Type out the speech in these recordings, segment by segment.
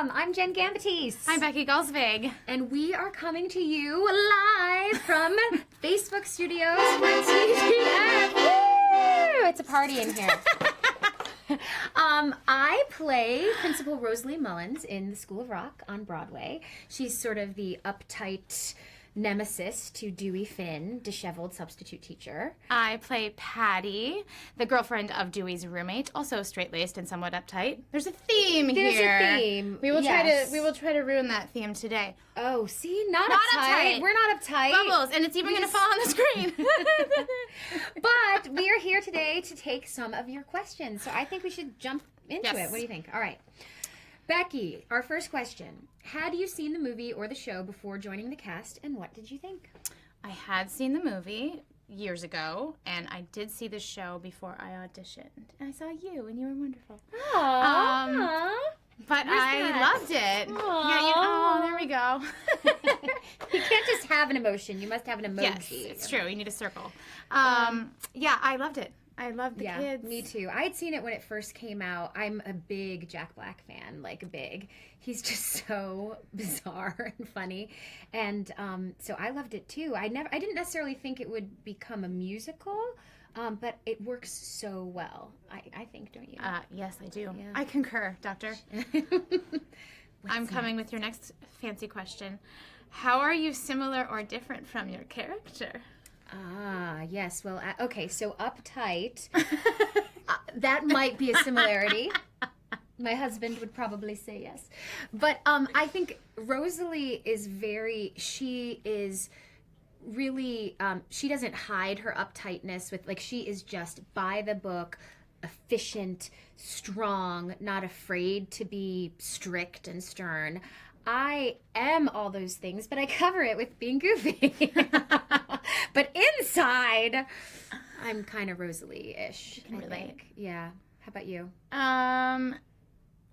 I'm Jenn Gambatese. I'm Becky Gulsvig. And we are coming to you live from Facebook Studios for TGF. Woo! It's a party in here. I play Principal Rosalie Mullins in The School of Rock on Broadway. She's sort of the uptight nemesis to Dewey Finn, disheveled substitute teacher. I play Patty, the girlfriend of Dewey's roommate, also straight-laced and somewhat uptight. There's a theme here. There's a theme. We will try to ruin that theme today. Oh, see, not uptight. We're not uptight. Bubbles, and it's even going to fall on the screen. But we are here today to take some of your questions, so I think we should jump into it. What do you think? All right. Becky, our first question. Had you seen the movie or the show before joining the cast, and what did you think? I had seen the movie years ago, and I did see the show before I auditioned. And I saw you, and you were wonderful. Aww. But I loved it. Aww. Yeah, there we go. You can't just have an emotion. You must have an emoji. Yes, it's true. You need a circle. Yeah, I loved it. I love the kids. Me too. I had seen it when it first came out. I'm a big Jack Black fan, He's just so bizarre and funny, and so I loved it too. I didn't necessarily think it would become a musical, but it works so well. I think, don't you? Yes, I do. Yeah. I concur, Doctor. I'm coming with your next fancy question. How are you similar or different from your character? Yes. Well, okay, so uptight. That might be a similarity. My husband would probably say yes. But I think Rosalie is she doesn't hide her uptightness with, she is just by the book, efficient, strong, not afraid to be strict and stern. I am all those things, but I cover it with being goofy. But inside, I'm kind of Rosalie-ish, I think. Yeah. How about you?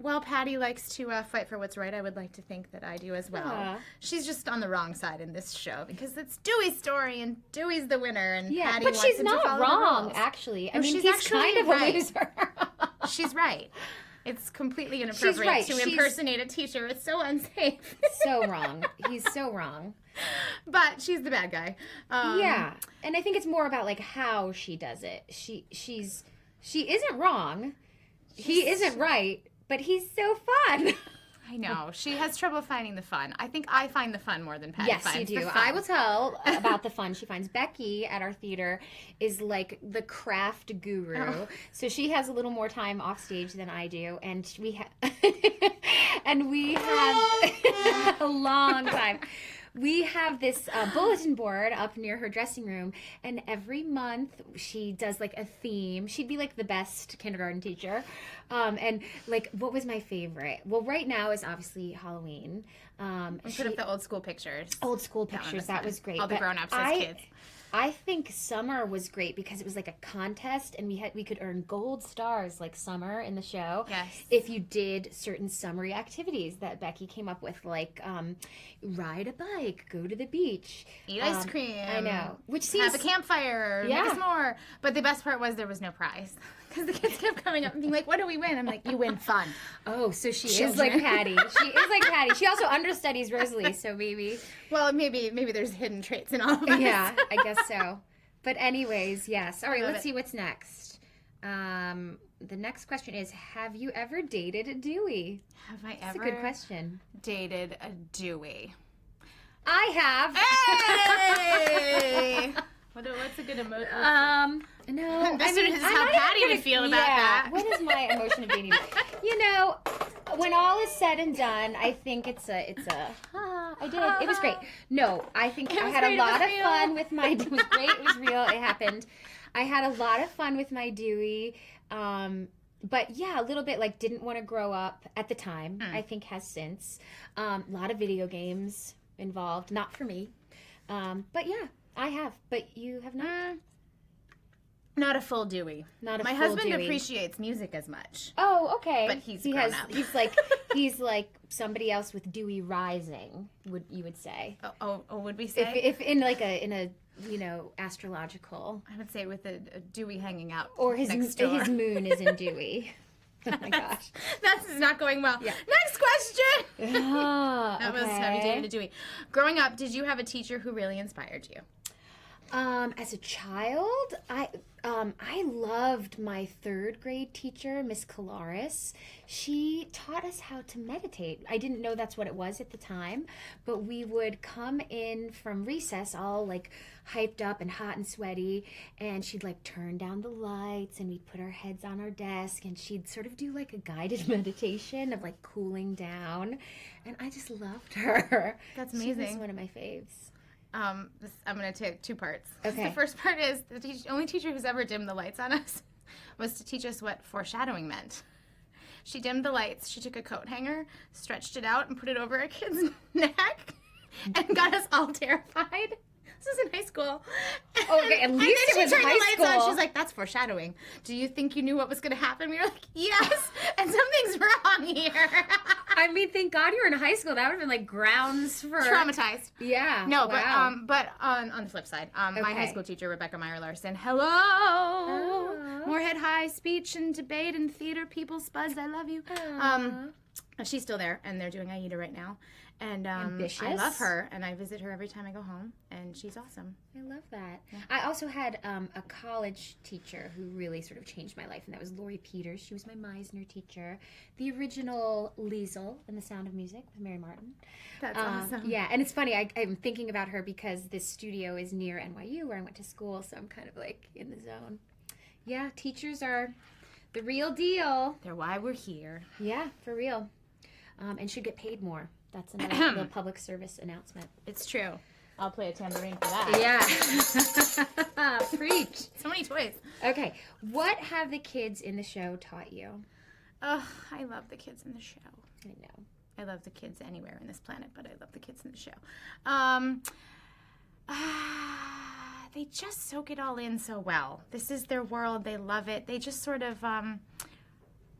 Well, Patty likes to fight for what's right. I would like to think that I do as well. She's just on the wrong side in this show because it's Dewey's story and Dewey's the winner, and Patty but wants she's him to not follow wrong, the rules. actually. No, he's actually kind of right. a loser. She's right. It's completely inappropriate to impersonate a teacher. It's so unsafe. So wrong. He's so wrong. But she's the bad guy. Yeah, and I think it's more about how she does it. She isn't wrong. He isn't right, but he's so fun. I know. She has trouble finding the fun. I think I find the fun more than Patty finds the fun. Yes, you do. I will tell about the fun she finds. Becky at our theater is like the craft guru. Oh. So she has a little more time off stage than I do, and we have a long time. We have this bulletin board up near her dressing room, and every month she does a theme. She'd be the best kindergarten teacher. And what was my favorite? Well, right now is obviously Halloween. We put up the old school pictures. That was great. All the grown-ups as kids. I think summer was great because it was a contest, and we could earn gold stars like Summer in the show. Yes. If you did certain summery activities that Becky came up with, ride a bike, go to the beach, eat ice cream. I know. Have a campfire, make a s'more. But the best part was there was no prize. Because the kids kept coming up and being like, what do we win? I'm like, you win fun. Oh, so she is like Patty. She is like Patty. She also understudies Rosalie, so maybe. Well, maybe there's hidden traits in all of us. Yeah, I guess so. But anyways, yes. All right, let's see what's next. The next question is, have you ever dated a Dewey? Have I That's ever a good question. Dated a Dewey? I have. Hey! What's a good emotion? No. I'm curious how Patty would feel about that. What is my emotion of dating? When all is said and done, I think I did. It was great. No, I think I had a lot of fun with my. It was great. It was real. It happened. I had a lot of fun with my Dewey. But yeah, a little bit didn't want to grow up at the time. I think has since. A lot of video games involved. Not for me. But yeah. I have, but you have not? Not a full Dewey. My husband appreciates music as much. Oh, okay. But he's grown up. He's like somebody else with Dewey rising, you would say. Oh, would we say? If in a astrological. I would say with a Dewey hanging out or his next door. His moon is in Dewey. Oh my gosh. That's not going well. Yeah. Next question. Oh, That was heavy day to Dewey. Growing up, did you have a teacher who really inspired you? As a child, I loved my 3rd grade teacher, Miss Colaris. She taught us how to meditate. I didn't know that's what it was at the time, but we would come in from recess all like hyped up and hot and sweaty, and she'd like turn down the lights and we'd put our heads on our desk and she'd sort of do like a guided meditation of like cooling down, and I just loved her. That's amazing. She was one of my faves. I'm going to take 2 parts. Okay. The first part is the only teacher who's ever dimmed the lights on us was to teach us what foreshadowing meant. She dimmed the lights. She took a coat hanger, stretched it out, and put it over a kid's neck, and got us all terrified. This was in high school. Okay, at least it was high school. And then she turned the lights on. She's like, "That's foreshadowing. Do you think you knew what was going to happen?" We were like, "Yes," and something's wrong here. I mean, thank God you were in high school. That would have been like grounds for traumatized. Yeah. No, wow. but on the flip side, my Okay. high school teacher, Rebecca Meyer-Larson, hello, Moorhead High speech and debate and theater people, Spuds, I love you. She's still there, and they're doing Aida right now. And Ambitious. I love her, and I visit her every time I go home, and she's awesome. I love that. Yeah. I also had a college teacher who really sort of changed my life, and that was Lori Peters. She was my Meisner teacher. The original Liesel in The Sound of Music with Mary Martin. That's awesome. Yeah, and it's funny, I'm thinking about her because this studio is near NYU where I went to school, so I'm kind of like in the zone. Yeah, teachers are the real deal. They're why we're here. Yeah, for real. And should get paid more. That's another little public service announcement. It's true. I'll play a tambourine for that. Yeah. Preach. So many toys. Okay. What have the kids in the show taught you? Oh, I love the kids in the show. I know. I love the kids anywhere on this planet, but I love the kids in the show. They just soak it all in so well. This is their world. They love it. They just sort of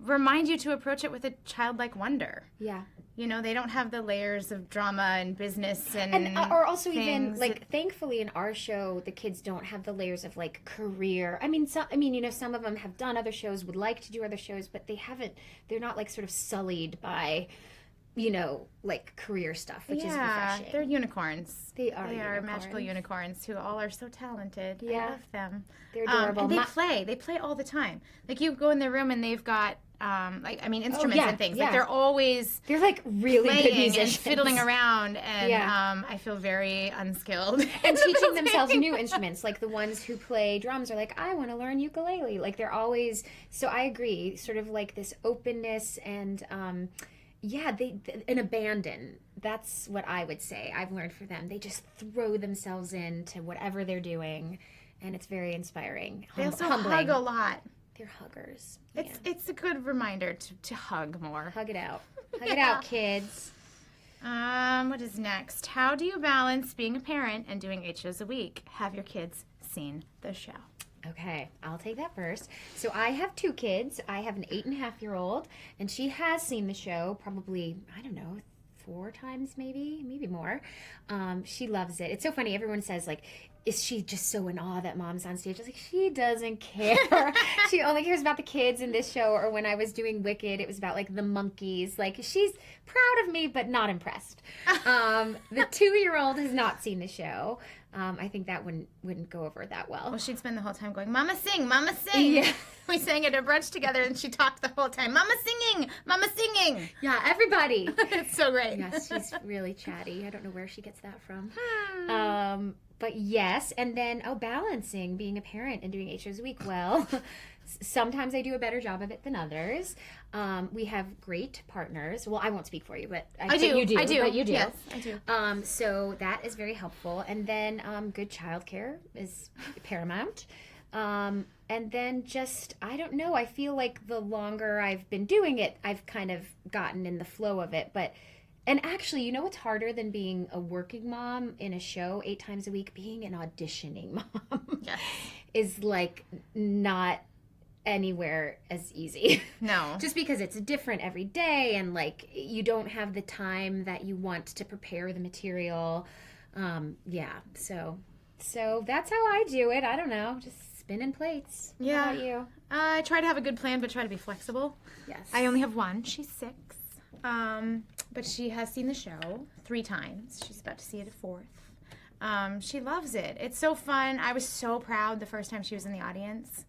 remind you to approach it with a childlike wonder. Yeah. You know, they don't have the layers of drama and business and or also even things. thankfully in our show the kids don't have the layers of like career. I mean some of them have done other shows, would like to do other shows, but they're not like sort of sullied by like career stuff, which is refreshing. They're unicorns. They are unicorns. Magical unicorns who all are so talented. Yeah. I love them. They're adorable. And they play all the time. Like you go in their room and they've got instruments and things. Yeah. Like they're like really good playing musicians. and fiddling around, and I feel very unskilled. And teaching themselves new instruments, like the ones who play drums are like, I want to learn ukulele. Like they're always, so I agree, sort of like this openness and an abandon. That's what I would say I've learned for them. They just throw themselves into whatever they're doing, and it's very inspiring. They also humbling. hug a lot. They're huggers. It's a good reminder to hug more. Hug it out. Hug it out, kids. What is next? How do you balance being a parent and doing 8 shows a week? Have your kids seen the show? Okay, I'll take that first. So I have 2 kids. I have an 8.5-year-old, and she has seen the show probably, 4 times maybe more. She loves it. It's so funny. Everyone says, like, is she just so in awe that mom's on stage? I was like, she doesn't care. She only cares about the kids in this show. Or when I was doing Wicked, it was about, like, the monkeys. Like, she's proud of me, but not impressed. The 2-year-old has not seen the show. I think that wouldn't go over that well. Well, she'd spend the whole time going, Mama sing, Mama sing. Yeah. We sang at a brunch together, and she talked the whole time, Mama singing, Mama singing. Yeah, everybody. It's so great. Yes, she's really chatty. I don't know where she gets that from. But yes, and then, balancing being a parent and doing 8 shows a week. Well, sometimes I do a better job of it than others. We have great partners. Well, I won't speak for you, but I do. You do. I do. But you do. Yes, I do. So that is very helpful. And then good childcare is paramount. And then just, I don't know, I feel like the longer I've been doing it, I've kind of gotten in the flow of it. And actually, you know what's harder than being a working mom in a show 8 times a week? Being an auditioning mom Yes. is like not anywhere as easy. No. Just because it's different every day and like you don't have the time that you want to prepare the material. So that's how I do it. I don't know, just spinning plates. Yeah. How about you? I try to have a good plan, but try to be flexible. Yes. I only have one. She's 6. But she has seen the show 3 times. She's about to see it a 4th. She loves it. It's so fun. I was so proud the first time she was in the audience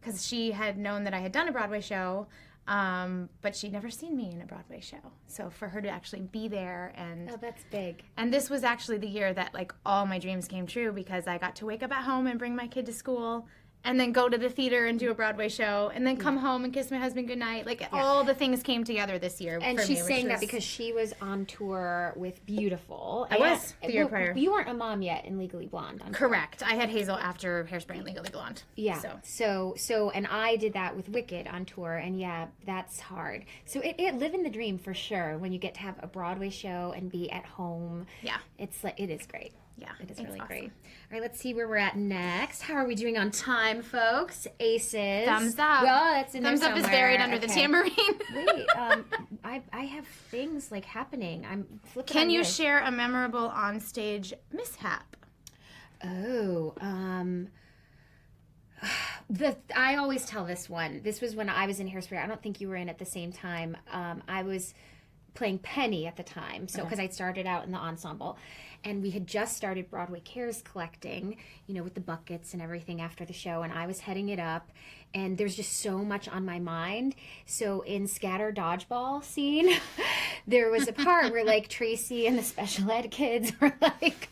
because she had known that I had done a Broadway show, but she'd never seen me in a Broadway show. So for her to actually be there and... Oh, that's big. And this was actually the year that, like, all my dreams came true because I got to wake up at home and bring my kid to school and then go to the theater and do a Broadway show and then come home and kiss my husband goodnight. Like, all the things came together this year And for she's me, saying which that because she was on tour with Beautiful. I was the year prior. You weren't a mom yet in Legally Blonde. Correct. I had Hazel after Hairspray and Legally Blonde. Yeah. So, and I did that with Wicked on tour, and yeah, that's hard. So it living the dream for sure when you get to have a Broadway show and be at home. Yeah. It's like, it is great. Yeah, It is it's really awesome. great. All right, let's see where we're at next. How are we doing on time, folks? Aces. Thumbs up. Well, that's in Thumbs there up is somewhere. buried under the Okay. tambourine. Wait, I have things like happening. I'm flipping. Can on you this. share a memorable onstage mishap? Oh, I always tell this one. This was when I was in Hairspray. I don't think you were in at the same time. I was playing Penny at the time, so because I'd started out in the ensemble, and we had just started Broadway Cares collecting, with the buckets and everything after the show, and I was heading it up, and there's just so much on my mind. So in Scatter Dodgeball scene, there was a part where like Tracy and the special ed kids were like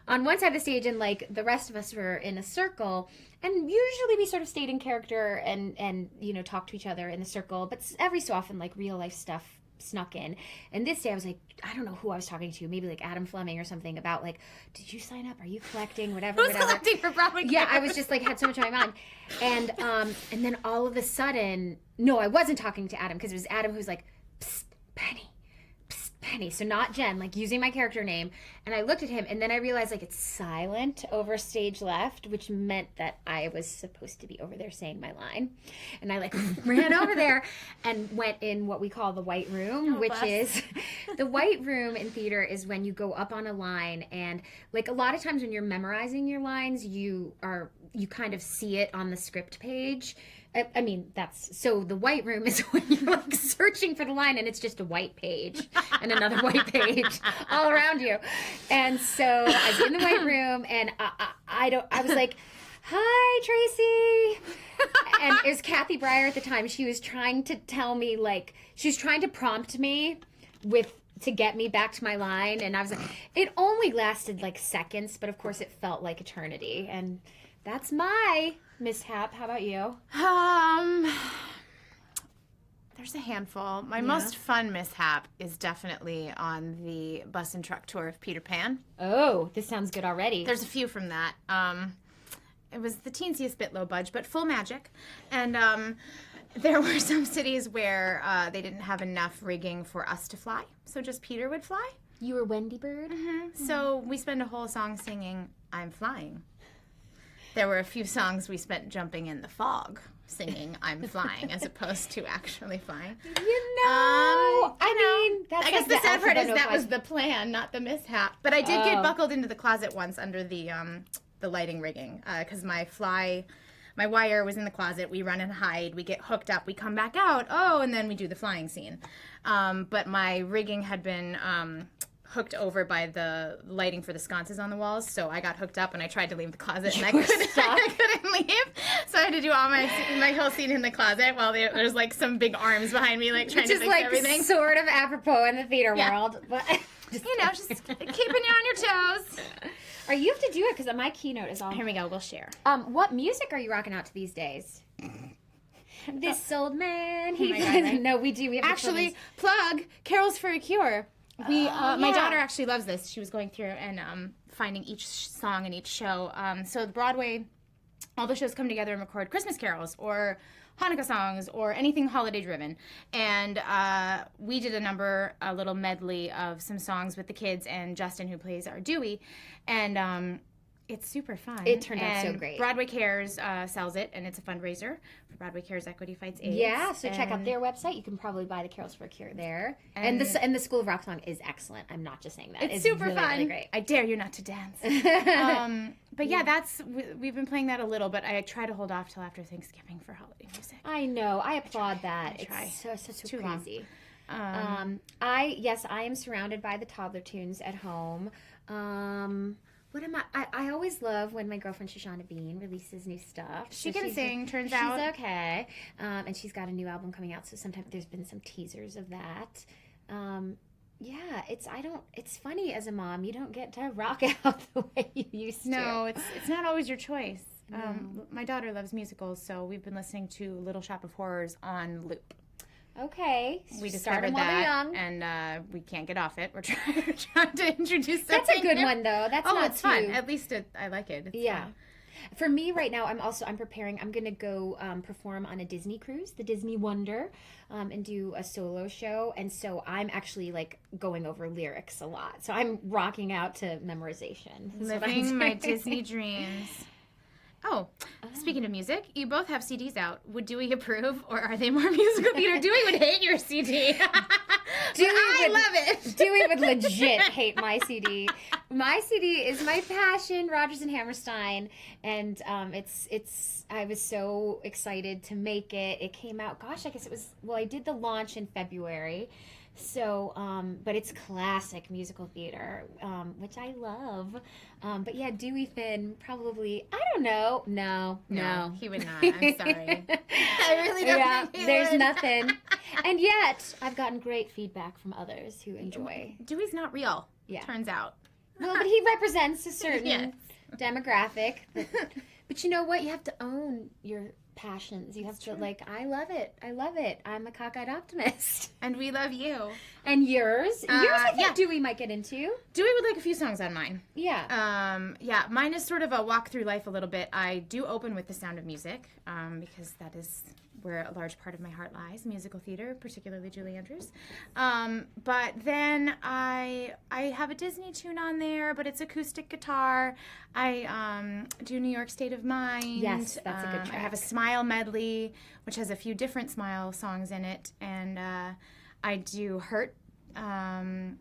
on one side of the stage, and like the rest of us were in a circle. And usually we sort of stayed in character and talked to each other in the circle, but every so often like real life stuff snuck in. And this day I was like, I don't know who I was talking to, maybe like Adam Fleming or something, about like, did you sign up? Are you collecting? Whatever. Who's collecting for Broadway Yeah, Cares? I was just like, had so much on my mind. And then all of a sudden, no, I wasn't talking to Adam because it was Adam who's like, psst, Penny. Penny, so not Jen, like using my character name. And I looked at him, and then I realized like it's silent over stage left, which meant that I was supposed to be over there saying my line. And I like ran over there and went in what we call the white room, which is the white room in theater is when you go up on a line, and like a lot of times when you're memorizing your lines, you kind of see it on the script page. I mean, so the white room is when you're like searching for the line and it's just a white page and another white page all around you. And so I was in the white room, and I was like, hi, Tracy. And it was Kathy Breyer at the time. She was trying to tell me, like, she was trying to prompt me to get me back to my line. And I was like, it only lasted like seconds, but of course it felt like eternity. And that's my mishap. How about you? There's a handful. My most fun mishap is definitely on the bus and truck tour of Peter Pan. Oh, this sounds good already. There's a few from that. It was the teensiest bit low budge, but full magic. And there were some cities where they didn't have enough rigging for us to fly, so just Peter would fly. You were Wendy Bird? Mm-hmm. So we spent a whole song singing, I'm flying. There were a few songs we spent jumping in the fog, singing "I'm flying" as opposed to actually flying. I mean, that's I guess like the sad part is alphabet that was the plan, not the mishap. But I did get buckled into the closet once under the lighting rigging because my wire was in the closet. We run and hide. We get hooked up. We come back out. Oh, and then we do the flying scene. But my rigging had been hooked over by the lighting for the sconces on the walls, so I got hooked up and I tried to leave the closet and I couldn't leave, so I had to do all my whole scene in the closet while there's like some big arms behind me like trying to fix like everything. Sort of apropos in the theater world, but just keeping you on your toes. Or you have to do it because my keynote is all. Here we go. We'll share. What music are you rocking out to these days? This old man. Oh my God, right? No, we do. We have Actually, plug Carols for a Cure. My daughter actually loves this. She was going through and finding each song in each show. So the Broadway, all the shows come together and record Christmas carols or Hanukkah songs or anything holiday driven. And we did a little medley of some songs with the kids and Justin, who plays our Dewey. And It's super fun. It turned out so great. Broadway Cares sells it, and it's a fundraiser for Broadway Cares Equity Fights AIDS. Yeah, so check out their website. You can probably buy the Carols for a Cure there. And the School of Rock song is excellent. I'm not just saying that. It's super really, fun. Really great. I dare you not to dance. But yeah, we've been playing that a little, but I try to hold off till after Thanksgiving for holiday music. I know. I applaud that. It's so too crazy. I am surrounded by the toddler tunes at home. What am I always love when my girlfriend Shoshana Bean releases new stuff. She can sing, turns out. She's okay. And she's got a new album coming out, so sometimes there's been some teasers of that. Yeah, it's funny as a mom, you don't get to rock out the way you used to. No, it's not always your choice. My daughter loves musicals, so we've been listening to Little Shop of Horrors on loop. Okay. We discovered that, and we can't get off it. We're trying to introduce something. That's a good one, though. That's not it's fun. At least I like it. It's fun. For me right now, I'm preparing. I'm going to go perform on a Disney cruise, the Disney Wonder, and do a solo show. And so I'm actually like going over lyrics a lot. So I'm rocking out to memorization. Living my Disney dreams. Oh, speaking of music, you both have CDs out. Would Dewey approve, or are they more musical theater? Dewey would hate your CD. I love it. Dewey would legit hate my CD. My CD is my passion, Rodgers and Hammerstein, and I was so excited to make it. It came out, gosh, I guess it was, I did the launch in February. So, but it's classic musical theater, which I love. But yeah, Dewey Finn probably, I don't know. No. He would not. I'm sorry. I really don't think he there's would. Nothing. And yet, I've gotten great feedback from others who enjoy. Dewey's not real, turns out. Well, but he represents a certain demographic. But you know what? You have to own your passions. You have to I love it. I'm a cockeyed optimist. And we love you. And yours I think Dewey might get into. Dewey would like a few songs on mine. Yeah. Mine is sort of a walk through life a little bit. I do open with The Sound of Music, because that is where a large part of my heart lies, musical theater, particularly Julie Andrews. But then I have a Disney tune on there, but it's acoustic guitar. I do New York State of Mind. Yes, that's a good track. I have a Smile medley, which has a few different Smile songs in it. And I do Hurt. And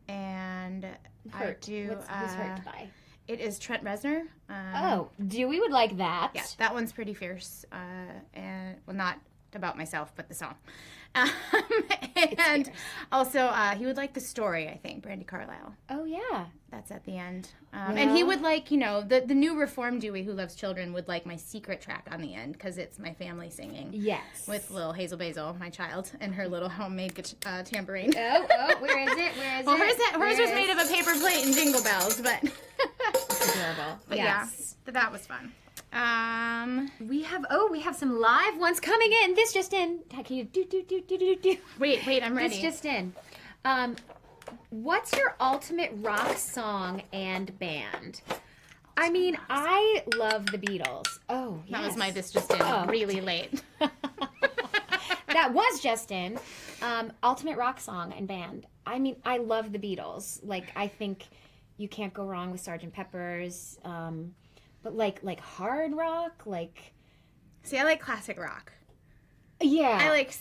I do... Who's Hurt by? It is Trent Reznor. Dewey would like that. Yeah, that one's pretty fierce. And not about myself, but the song. And also, he would like The Story, I think, Brandi Carlile. Oh, yeah. That's at the end. And he would like, the new Reformed Dewey who loves children would like my secret track on the end, because it's my family singing. Yes. With little Hazel Basil, my child, and her little homemade tambourine. Oh, where is it? Hers was made of a paper plate and jingle bells, but... It's adorable. But yes. That was fun. We have some live ones coming in. This just in. Can you do? Wait, I'm ready. This just in. What's your ultimate rock song and band? I mean, I love the Beatles. Oh, yes. That was my this just in. Really late. That was just in. Ultimate rock song and band. I mean, I love the Beatles. I think you can't go wrong with Sgt. Pepper's. But like hard rock, See, I like classic rock. Yeah. I like.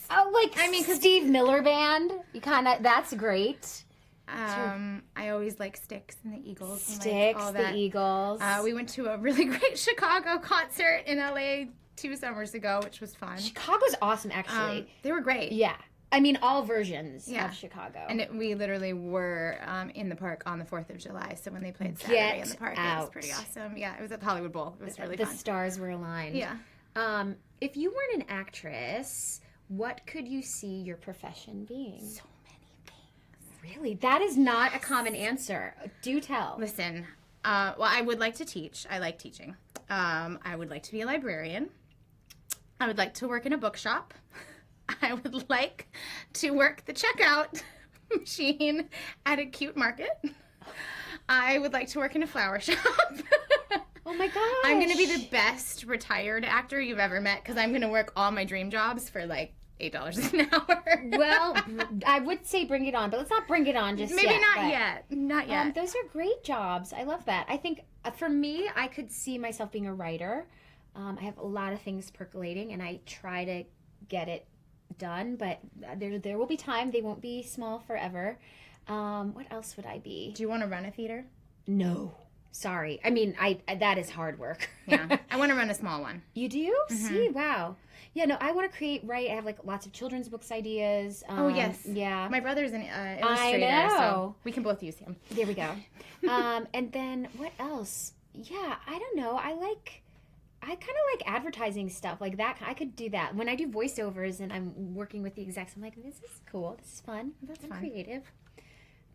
Cause Steve Miller Band. That's great. I always like Styx and the Eagles. Styx, all the Eagles. We went to a really great Chicago concert in LA 2 summers ago, which was fun. Chicago's awesome, actually. They were great. Yeah. I mean, all versions of Chicago. And we literally were in the park on the 4th of July, so when they played Saturday in the park, it was pretty awesome. Yeah, it was at the Hollywood Bowl. It was really fun. The stars were aligned. Yeah. If you weren't an actress, what could you see your profession being? So many things. Really? That is not a common answer. Do tell. Listen, I would like to teach. I like teaching. I would like to be a librarian. I would like to work in a bookshop. I would like to work the checkout machine at a cute market. I would like to work in a flower shop. Oh my gosh. I'm going to be the best retired actor you've ever met, because I'm going to work all my dream jobs for $8 an hour. Well, I would say bring it on, but let's not bring it on just Maybe yet. not yet. Not yet. Those are great jobs. I love that. I think for me, I could see myself being a writer. I have a lot of things percolating, and I try to get it done, but there will be time. They won't be small forever. What else would I be? Do you want to run a theater? No. Sorry. I mean, I that is hard work. Yeah. I want to run a small one. You do? See, wow. Yeah, no, I want to write. I have like lots of children's books ideas. Oh, yes. Yeah. My brother's an illustrator, I know. so we can both use him. There we go. And then what else? Yeah, I don't know. I kind of like advertising stuff like that. I could do that. When I do voiceovers and I'm working with the execs, I'm like, this is cool. This is fun. That's I'm fun. creative.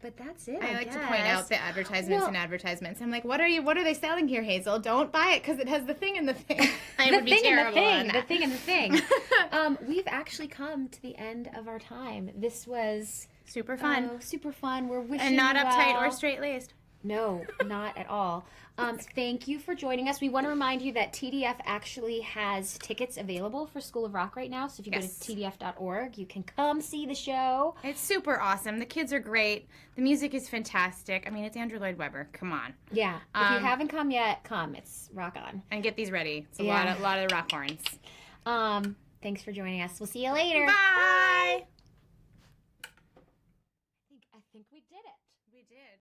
But that's it. I like guess. to point out the advertisements and advertisements. I'm like, what are they selling here, Hazel? Don't buy it because it has the thing and the thing. I would be terrible on that. The thing and the thing. We've actually come to the end of our time. This was super fun. Super fun. We're wishing And not you uptight well. or straight-laced. No, not at all. Thank you for joining us. We want to remind you that TDF actually has tickets available for School of Rock right now. So if you go to tdf.org, you can come see the show. It's super awesome. The kids are great. The music is fantastic. I mean, it's Andrew Lloyd Webber. Come on. Yeah. If you haven't come yet, come. It's rock on. And get these ready. It's a lot of the rock horns. Thanks for joining us. We'll see you later. Bye. I think we did it. We did.